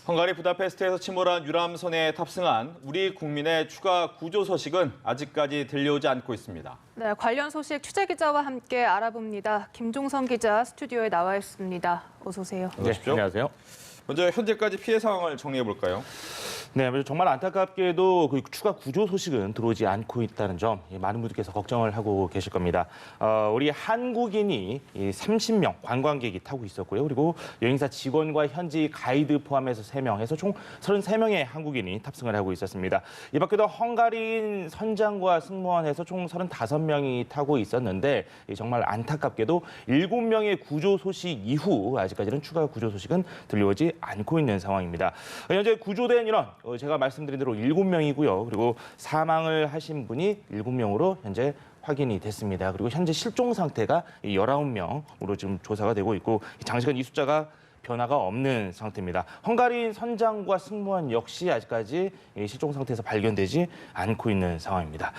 헝가리 부다페스트에서 침몰한 유람선에 탑승한 우리 국민의 추가 구조 소식은 아직까지 들려오지 않고 있습니다. 네, 관련 소식 취재 기자와 함께 알아봅니다. 김종성 기자 스튜디오에 나와 있습니다. 어서 오세요. 네, 안녕하세요. 먼저 현재까지 피해 상황을 정리해 볼까요? 네, 정말 안타깝게도 그 추가 구조 소식은 들어오지 않고 있다는 점 많은 분들께서 걱정을 하고 계실 겁니다. 우리 한국인이 30명 관광객이 타고 있었고요. 그리고 여행사 직원과 현지 가이드 포함해서 3명 해서 총 33명의 한국인이 탑승을 하고 있었습니다. 이 밖에도 헝가리인 선장과 승무원 해서 총 35명이 타고 있었는데 정말 안타깝게도 7명의 구조 소식 이후 아직까지는 추가 구조 소식은 들려오지 않고 있는 상황입니다. 현재 구조된 인원 제가 말씀드린 대로 7명이고요. 그리고 사망을 하신 분이 7명으로 현재 확인이 됐습니다. 그리고 현재 실종 상태가 19명으로 지금 조사가 되고 있고 장시간 이 숫자가 변화가 없는 상태입니다. 헝가리인 선장과 승무원 역시 아직까지 실종 상태에서 발견되지 않고 있는 상황입니다.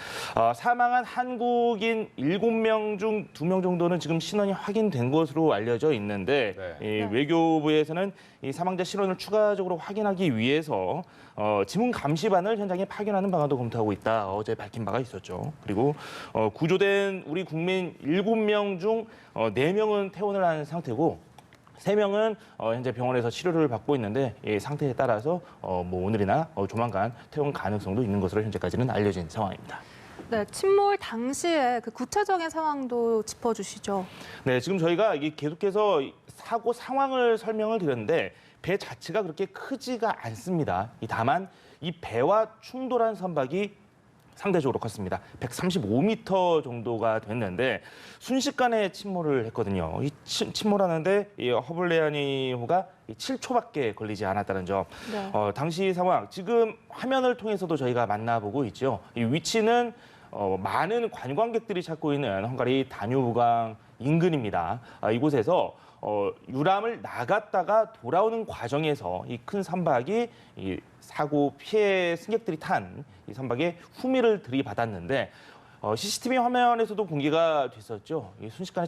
사망한 한국인 7명 중 2명 정도는 지금 신원이 확인된 것으로 알려져 있는데 외교부에서는 이 사망자 신원을 추가적으로 확인하기 위해서 지문 감시반을 현장에 파견하는 방안도 검토하고 있다. 어제 밝힌 바가 있었죠. 그리고 구조된 우리 국민 7명 중 4명은 퇴원을 한 상태고 3명은 현재 병원에서 치료를 받고 있는데 이 상태에 따라서 뭐 오늘이나 조만간 퇴원 가능성도 있는 것으로 현재까지는 알려진 상황입니다. 네, 침몰 당시에 그 구체적인 상황도 짚어주시죠. 네, 지금 저희가 계속해서 사고 상황을 설명을 드렸는데 배 자체가 그렇게 크지가 않습니다. 다만 이 배와 충돌한 선박이 상대적으로 컸습니다. 135m 정도가 됐는데 순식간에 침몰을 했거든요. 이 침몰하는데 이 허블레아니호가 7초밖에 걸리지 않았다는 점. 네. 당시 상황 지금 화면을 통해서도 저희가 만나보고 있죠. 이 위치는 많은 관광객들이 찾고 있는 헝가리 다뉴브강 인근입니다. 이곳에서 유람을 나갔다가 돌아오는 과정에서 이 큰 선박이 이 사고 피해 승객들이 탄 이 선박에 후미를 들이받았는데 CCTV 화면에서도 공개가 됐었죠. 이 순식간에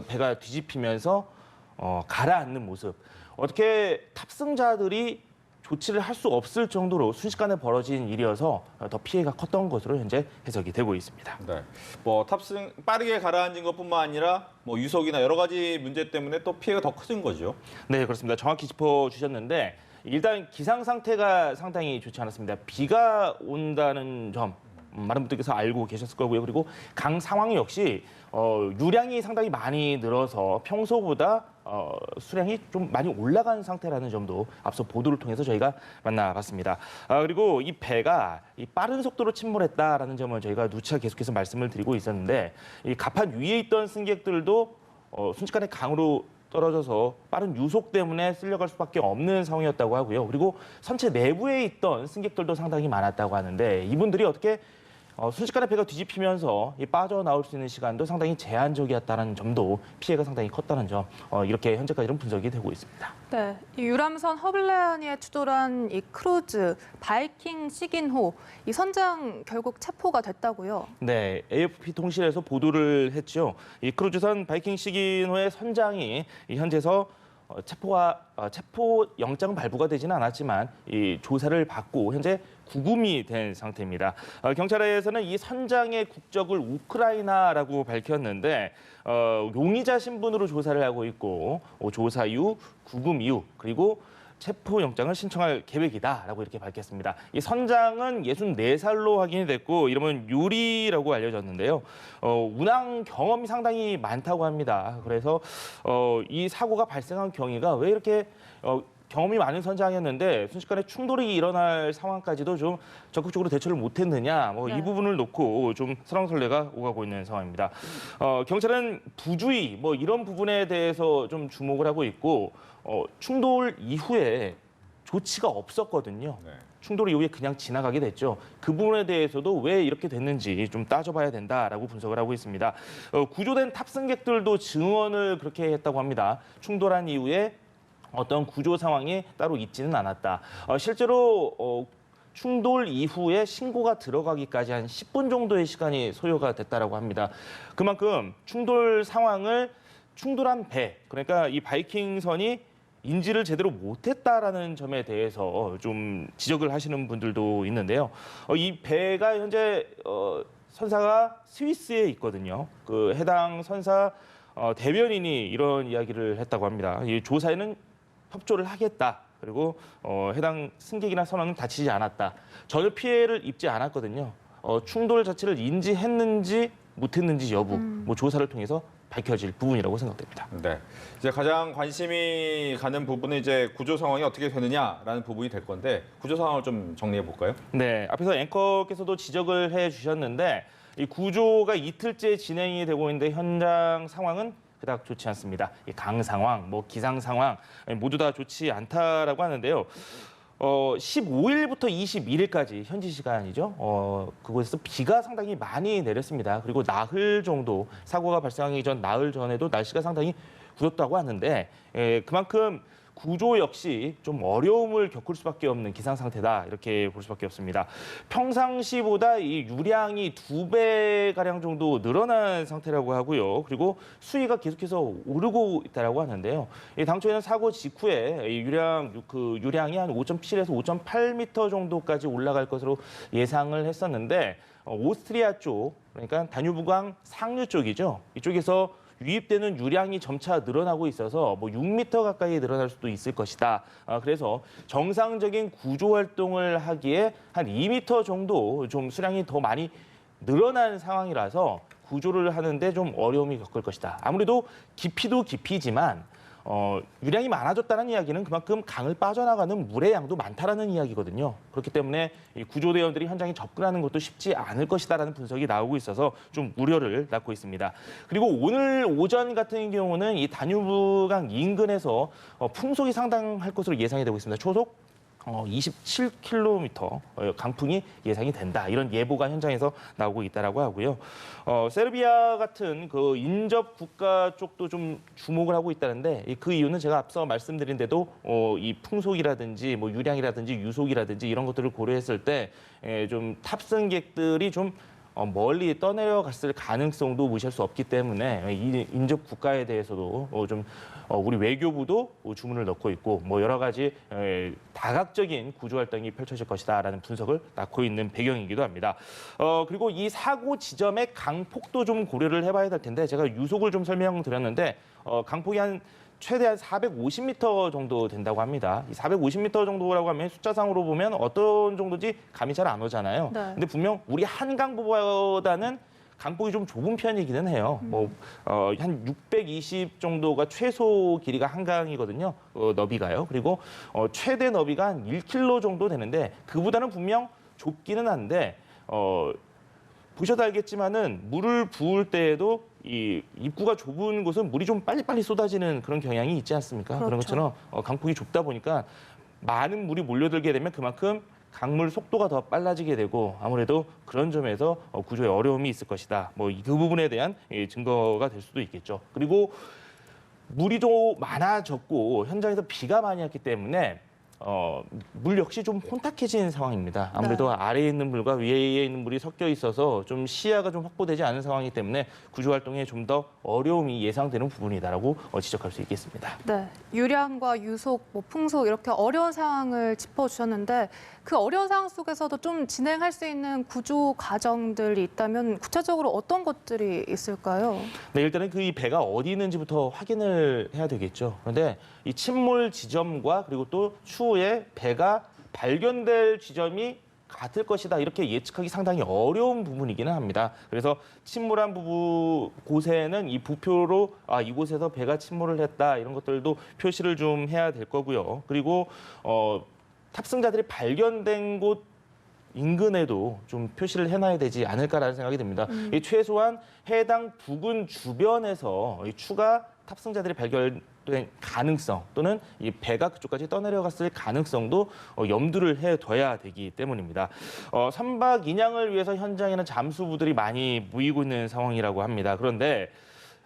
배가 뒤집히면서 가라앉는 모습. 어떻게 탑승자들이 조치를 할 수 없을 정도로 순식간에 벌어진 일이어서 더 피해가 컸던 것으로 현재 해석이 되고 있습니다. 네. 뭐 탑승 빠르게 가라앉은 것뿐만 아니라 뭐 유속이나 여러 가지 문제 때문에 또 피해가 더 커진 거죠. 네, 그렇습니다. 정확히 짚어주셨는데 일단 기상 상태가 상당히 좋지 않았습니다. 비가 온다는 점 많은 분들께서 알고 계셨을 거고요. 그리고 강 상황 역시 유량이 상당히 많이 늘어서 평소보다 수량이 좀 많이 올라간 상태라는 점도 앞서 보도를 통해서 저희가 만나봤습니다. 그리고 이 배가 이 빠른 속도로 침몰했다라는 점을 저희가 누차 계속해서 말씀을 드리고 있었는데 이 갑판 위에 있던 승객들도 순식간에 강으로 떨어져서 빠른 유속 때문에 쓸려갈 수밖에 없는 상황이었다고 하고요. 그리고 선체 내부에 있던 승객들도 상당히 많았다고 하는데 이분들이 어떻게 순식간에 배가 뒤집히면서 빠져나올 수 있는 시간도 상당히 제한적이었다는 점도 피해가 상당히 컸다는 점 이렇게 현재까지는 분석이 되고 있습니다. 네, 이 유람선 허블레아니에 추돌한 이 크루즈 바이킹 시긴호 이 선장 결국 체포가 됐다고요? 네, AFP 통신에서 보도를 했죠. 이 크루즈선 바이킹 시긴호의 선장이 현재서 체포 영장 발부가 되지는 않았지만 이 조사를 받고 현재 구금이 된 상태입니다. 경찰에서는 이 선장의 국적을 우크라이나라고 밝혔는데 용의자 신분으로 조사를 하고 있고 조사 이후 구금 이후 그리고 체포 영장을 신청할 계획이다라고 이렇게 밝혔습니다. 이 선장은 64살로 확인이 됐고 이름은 유리라고 알려졌는데요. 운항 경험이 상당히 많다고 합니다. 그래서 이 사고가 발생한 경위가 왜 이렇게 경험이 많은 선장이었는데 순식간에 충돌이 일어날 상황까지도 좀 적극적으로 대처를 못했느냐 이 부분을 놓고 좀 설왕설래가 오가고 있는 상황입니다. 경찰은 부주의 이런 부분에 대해서 좀 주목을 하고 있고 충돌 이후에 조치가 없었거든요. 네. 충돌 이후에 그냥 지나가게 됐죠. 그 부분에 대해서도 왜 이렇게 됐는지 좀 따져봐야 된다라고 분석을 하고 있습니다. 구조된 탑승객들도 증언을 그렇게 했다고 합니다. 충돌한 이후에 어떤 구조 상황이 따로 있지는 않았다. 실제로 충돌 이후에 신고가 들어가기까지 한 10분 정도의 시간이 소요가 됐다라고 합니다. 그만큼 충돌 상황을 충돌한 배, 그러니까 이 바이킹선이 인지를 제대로 못했다라는 점에 대해서 좀 지적을 하시는 분들도 있는데요. 이 배가 현재 선사가 스위스에 있거든요. 그 해당 선사 대변인이 이런 이야기를 했다고 합니다. 이 조사에는 협조를 하겠다. 그리고 해당 승객이나 선원은 다치지 않았다. 전혀 피해를 입지 않았거든요. 충돌 자체를 인지했는지 못했는지 여부 뭐 조사를 통해서 밝혀질 부분이라고 생각됩니다. 네. 이제 가장 관심이 가는 부분은 이제 구조 상황이 어떻게 되느냐라는 부분이 될 건데 구조 상황을 좀 정리해 볼까요? 네, 앞에서 앵커께서도 지적을 해주셨는데 이 구조가 이틀째 진행이 되고 있는데 현장 상황은 그닥 좋지 않습니다. 이 강 상황, 뭐 기상 상황 모두 다 좋지 않다라고 하는데요. 15일부터 21일까지 현지 시간이죠. 그곳에서 비가 상당히 많이 내렸습니다. 그리고 나흘 정도 사고가 발생하기 전 나흘 전에도 날씨가 상당히 굳었다고 하는데 그만큼 구조 역시 좀 어려움을 겪을 수밖에 없는 기상 상태다 이렇게 볼 수밖에 없습니다. 평상시보다 이 유량이 2배 가량 정도 늘어난 상태라고 하고요. 그리고 수위가 계속해서 오르고 있다라고 하는데요. 당초에는 사고 직후에 이 유량이 한 5.7에서 5.8m 정도까지 올라갈 것으로 예상을 했었는데 오스트리아 쪽 그러니까 다뉴브강 상류 쪽이죠. 이쪽에서 유입되는 유량이 점차 늘어나고 있어서 뭐 6m 가까이 늘어날 수도 있을 것이다. 그래서 정상적인 구조 활동을 하기에 한 2m 정도 좀 수량이 더 많이 늘어난 상황이라서 구조를 하는데 좀 어려움이 겪을 것이다. 아무래도 깊이도 깊이지만 유량이 많아졌다는 이야기는 그만큼 강을 빠져나가는 물의 양도 많다라는 이야기거든요. 그렇기 때문에 이 구조대원들이 현장에 접근하는 것도 쉽지 않을 것이다라는 분석이 나오고 있어서 좀 우려를 낳고 있습니다. 그리고 오늘 오전 같은 경우는 이 다뉴브강 인근에서 풍속이 상당할 것으로 예상이 되고 있습니다. 초속 27km 강풍이 예상이 된다. 이런 예보가 현장에서 나오고 있다라고 하고요. 세르비아 같은 그 인접 국가 쪽도 좀 주목을 하고 있다는데 그 이유는 제가 앞서 말씀드린 대로 이 풍속이라든지 뭐 유량이라든지 유속이라든지 이런 것들을 고려했을 때 좀 탑승객들이 좀 멀리 떠내려갔을 가능성도 무시할 수 없기 때문에 이 인접 국가에 대해서도 좀 우리 외교부도 주문을 넣고 있고 뭐 여러 가지 다각적인 구조 활동이 펼쳐질 것이다라는 분석을 낳고 있는 배경이기도 합니다. 그리고 이 사고 지점의 강폭도 좀 고려를 해봐야 될 텐데 제가 유속을 좀 설명드렸는데 강폭이 최대한 450m 정도 된다고 합니다. 이 450m 정도라고 하면 숫자상으로 보면 어떤 정도인지 감이 잘 안 오잖아요. 네. 근데 분명 우리 한강보다는 강폭이 좀 좁은 편이기는 해요. 한 620 정도가 최소 길이가 한강이거든요. 너비가요. 그리고 최대 너비가 한 1km 정도 되는데 그보다는 분명 좁기는 한데 보셔도 알겠지만은 물을 부을 때에도 이 입구가 좁은 곳은 물이 좀 빨리빨리 쏟아지는 그런 경향이 있지 않습니까? 그렇죠. 그런 것처럼 강폭이 좁다 보니까 많은 물이 몰려들게 되면 그만큼 강물 속도가 더 빨라지게 되고 아무래도 그런 점에서 구조에 어려움이 있을 것이다. 뭐 그 부분에 대한 증거가 될 수도 있겠죠. 그리고 물이 좀 많아졌고 현장에서 비가 많이 왔기 때문에 물 역시 좀 혼탁해진 상황입니다. 아무래도 네. 아래에 있는 물과 위에 있는 물이 섞여 있어서 좀 시야가 좀 확보되지 않은 상황이기 때문에 구조 활동에 좀 더 어려움이 예상되는 부분이다라고 지적할 수 있겠습니다. 네, 유량과 유속, 뭐 풍속 이렇게 어려운 상황을 짚어주셨는데 그 어려운 상황 속에서도 좀 진행할 수 있는 구조 과정들이 있다면 구체적으로 어떤 것들이 있을까요? 네, 일단은 그 이 배가 어디 있는지부터 확인을 해야 되겠죠. 그런데 이 침몰 지점과 그리고 또 추후에 배가 발견될 지점이 같을 것이다 이렇게 예측하기 상당히 어려운 부분이기는 합니다. 그래서 침몰한 곳에는 이 부표로 이곳에서 배가 침몰을 했다 이런 것들도 표시를 좀 해야 될 거고요. 그리고 탑승자들이 발견된 곳 인근에도 좀 표시를 해놔야 되지 않을까라는 생각이 듭니다. 이 최소한 해당 부근 주변에서 이 추가 탑승자들이 발견된 가능성 또는 이 배가 그쪽까지 떠내려갔을 가능성도 염두를 해둬야 되기 때문입니다. 선박 인양을 위해서 현장에는 잠수부들이 많이 모이고 있는 상황이라고 합니다. 그런데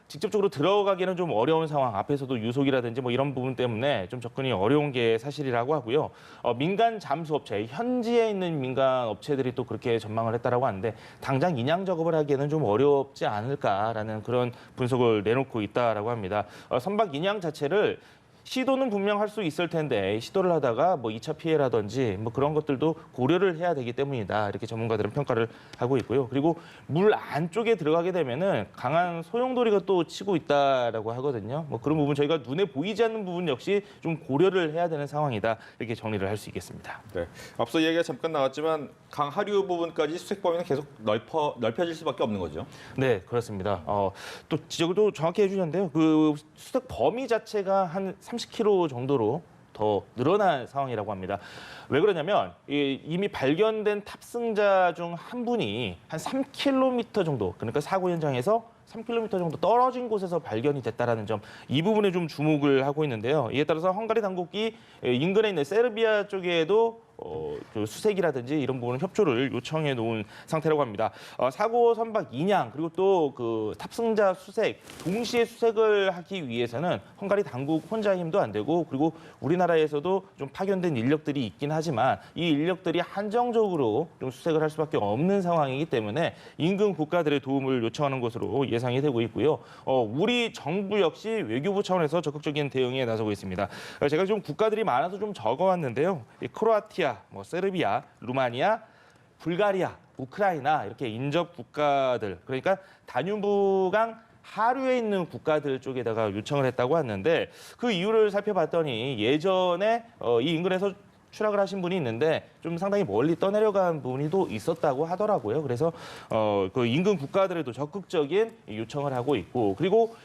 직접적으로 들어가기는 좀 어려운 상황, 앞에서도 유속이라든지 뭐 이런 부분 때문에 좀 접근이 어려운 게 사실이라고 하고요. 민간 잠수업체, 현지에 있는 민간 업체들이 또 그렇게 전망을 했다라고 하는데 당장 인양 작업을 하기에는 좀 어렵지 않을까라는 그런 분석을 내놓고 있다라고 합니다. 선박 인양 자체를 시도는 분명 할 수 있을 텐데 시도를 하다가 뭐 2차 피해라든지 뭐 그런 것들도 고려를 해야 되기 때문이다. 이렇게 전문가들은 평가를 하고 있고요. 그리고 물 안쪽에 들어가게 되면은 강한 소용돌이가 또 치고 있다라고 하거든요. 뭐 그런 부분 저희가 눈에 보이지 않는 부분 역시 좀 고려를 해야 되는 상황이다. 이렇게 정리를 할 수 있겠습니다. 네. 앞서 이야기가 잠깐 나왔지만 강 하류 부분까지 수색 범위는 계속 넓혀질 수밖에 없는 거죠. 네, 그렇습니다. 또 지적을 또 정확히 해주셨는데요. 그 수색 범위 자체가 한 30km 정도로 더 늘어난 상황이라고 합니다. 왜 그러냐면 이미 발견된 탑승자 중 한 분이 한 3km 정도, 그러니까 사고 현장에서 3km 정도 떨어진 곳에서 발견이 됐다라는 점, 이 부분에 좀 주목을 하고 있는데요. 이에 따라서 헝가리 당국이 인근에 있는 세르비아 쪽에도 그 수색이라든지 이런 부분은 협조를 요청해 놓은 상태라고 합니다. 사고 선박 인양 그리고 또 그 탑승자 수색 동시에 수색을 하기 위해서는 헝가리 당국 혼자의 힘도 안 되고 그리고 우리나라에서도 좀 파견된 인력들이 있긴 하지만 이 인력들이 한정적으로 좀 수색을 할 수밖에 없는 상황이기 때문에 인근 국가들의 도움을 요청하는 것으로 예상이 되고 있고요. 우리 정부 역시 외교부 차원에서 적극적인 대응에 나서고 있습니다. 제가 좀 국가들이 많아서 좀 적어왔는데요. 크로아티아, 뭐 세르비아, 루마니아, 불가리아, 우크라이나 이렇게 인접 국가들, 그러니까 다뉴브강 하류에 있는 국가들 쪽에다가 요청을 했다고 하는데 그 이유를 살펴봤더니 예전에 이 인근에서 추락을 하신 분이 있는데 좀 상당히 멀리 떠내려간 부분이 또 있었다고 하더라고요. 그래서 그 인근 국가들에도 적극적인 요청을 하고 있고 그리고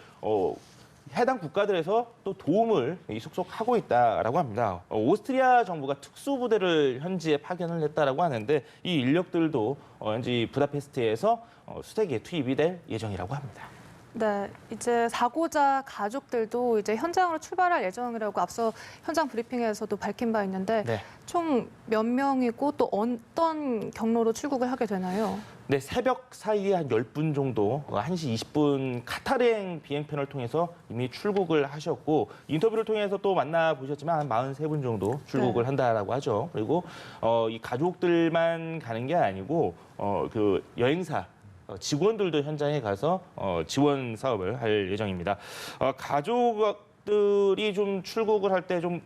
해당 국가들에서 또 도움을 속속하고 있다라고 합니다. 오스트리아 정부가 특수부대를 현지에 파견을 했다라고 하는데 이 인력들도 현지 부다페스트에서 수색에 투입이 될 예정이라고 합니다. 네, 이제 사고자 가족들도 이제 현장으로 출발할 예정이라고 앞서 현장 브리핑에서도 밝힌 바 있는데 네. 총 몇 명이고 또 어떤 경로로 출국을 하게 되나요? 네, 새벽 사이에 한 10분 정도, 1시 20분 카타르행 비행편을 통해서 이미 출국을 하셨고 인터뷰를 통해서 또 만나보셨지만 한 43분 정도 출국을 네. 한다라고 하죠. 그리고 이 가족들만 가는 게 아니고 그 여행사 직원들도 현장에 가서 지원 사업을 할 예정입니다. 가족들이 좀 출국을 할 때 좀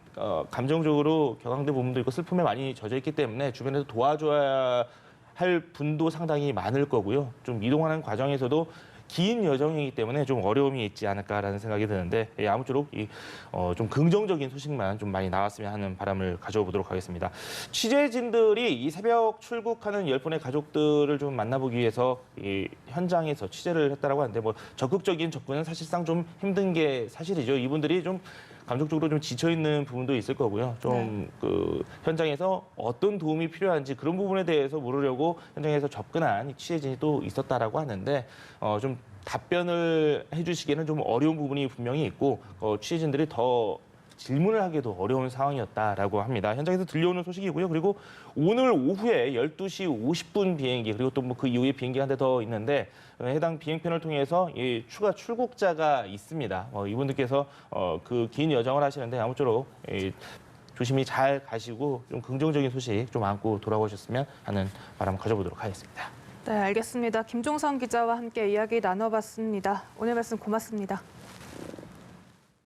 감정적으로 격앙된 부분도 있고 슬픔에 많이 젖어 있기 때문에 주변에서 도와줘야 할 분도 상당히 많을 거고요. 좀 이동하는 과정에서도 긴 여정이기 때문에 좀 어려움이 있지 않을까라는 생각이 드는데 아무쪼록 좀 긍정적인 소식만 좀 많이 나왔으면 하는 바람을 가져보도록 하겠습니다. 취재진들이 이 새벽 출국하는 10분의 가족들을 좀 만나보기 위해서 이 현장에서 취재를 했다라고 하는데 뭐 적극적인 접근은 사실상 좀 힘든 게 사실이죠. 이분들이 좀 감정적으로 좀 지쳐 있는 부분도 있을 거고요. 좀 그 현장에서 어떤 도움이 필요한지 그런 부분에 대해서 물으려고 현장에서 접근한 취재진이 또 있었다라고 하는데 좀 답변을 해주시기에는 좀 어려운 부분이 분명히 있고 취재진들이 더 질문을 하기도 어려운 상황이었다라고 합니다. 현장에서 들려오는 소식이고요. 그리고 오늘 오후에 12시 50분 비행기 그리고 또 뭐 그 이후에 비행기 한 대 더 있는데 해당 비행편을 통해서 추가 출국자가 있습니다. 이분들께서 그 긴 여정을 하시는데 아무쪼록 조심히 잘 가시고 좀 긍정적인 소식 좀 안고 돌아오셨으면 하는 바람 가져보도록 하겠습니다. 네, 알겠습니다. 김종선 기자와 함께 이야기 나눠봤습니다. 오늘 말씀 고맙습니다.